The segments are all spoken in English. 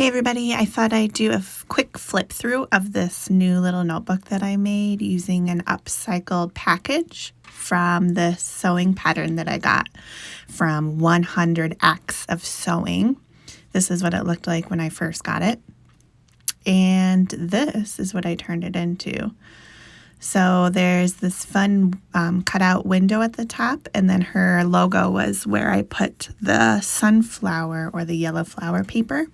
Hey everybody, I thought I'd do a quick flip through of this new little notebook that I made using an upcycled package from the sewing pattern that I got from 100 Acts of Sewing. This is what it looked like when I first got it. And this is what I turned it into. So there's this fun cutout window at the top, and then her logo was where I put the sunflower or the yellow flower paper.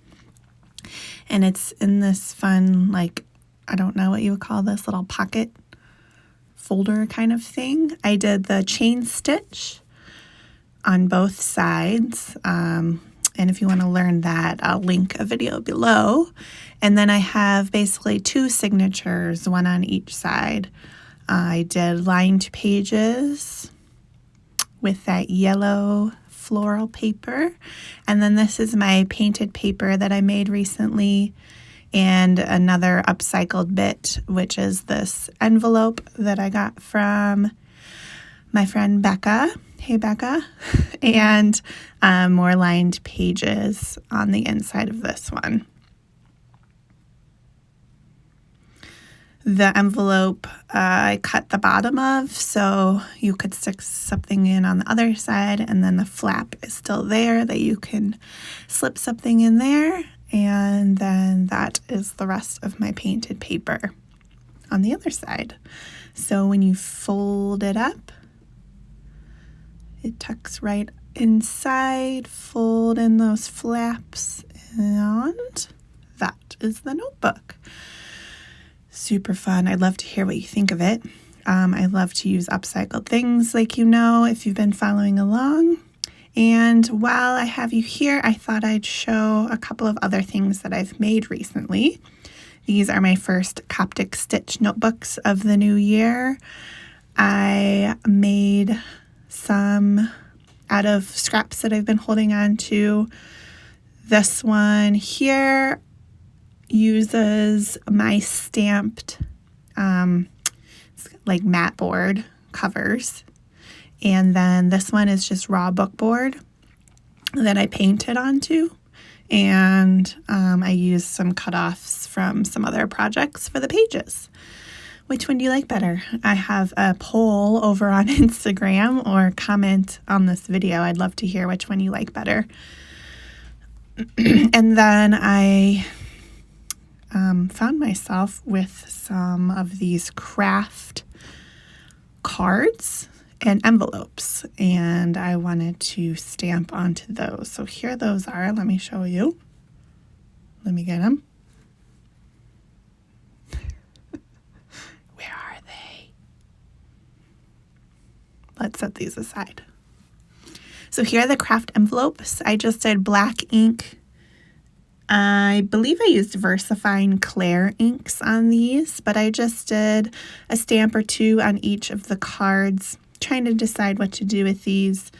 And it's in this fun, like, I don't know what you would call this, little pocket folder kind of thing. I did the chain stitch on both sides. And if you want to learn that, I'll link a video below. And then I have basically two signatures, one on each side. I did lined pages with that yellow floral paper, and then this is my painted paper that I made recently, and another upcycled bit, which is this envelope that I got from my friend Becca. Hey Becca. And more lined pages on the inside of this one. The envelope I cut the bottom of so you could stick something in on the other side, and then the flap is still there that you can slip something in there, and then that is the rest of my painted paper on the other side. So when you fold it up, it tucks right inside, fold in those flaps, and that is the notebook. Super fun. I'd love to hear what you think of it. I love to use upcycled things, like you know, if you've been following along. And while I have you here, I thought I'd show a couple of other things that I've made recently. These are my first Coptic stitch notebooks of the new year. I made some out of scraps that I've been holding on to. This one here uses my stamped like mat board covers, and then this one is just raw book board that I painted onto, and I used some cutoffs from some other projects for the pages. Which one do you like better? I have a poll over on Instagram, or comment on this video. I'd love to hear which one you like better. And then I found myself with some of these craft cards and envelopes, and I wanted to stamp onto those. So here those are. Let me show you. Let me get them. Where are they? Let's set these aside. So here are the craft envelopes. I just did black ink. I believe I used VersaFine Claire inks on these, but I just did a stamp or two on each of the cards, trying to decide what to do with these,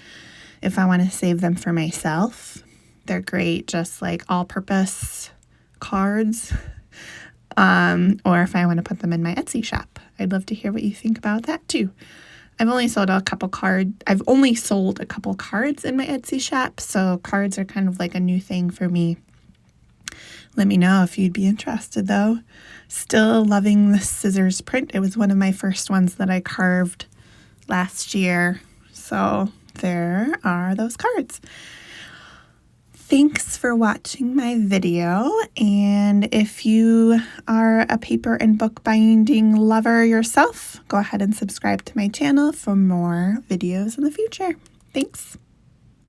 if I want to save them for myself. They're great, just like all-purpose cards, or if I want to put them in my Etsy shop. I'd love to hear what you think about that too. I've only sold a couple cards in my Etsy shop, so cards are kind of like a new thing for me. Let me know if you'd be interested, though. Still loving the scissors print. It was one of my first ones that I carved last year. So there are those cards. Thanks for watching my video. And if you are a paper and book binding lover yourself, go ahead and subscribe to my channel for more videos in the future. Thanks.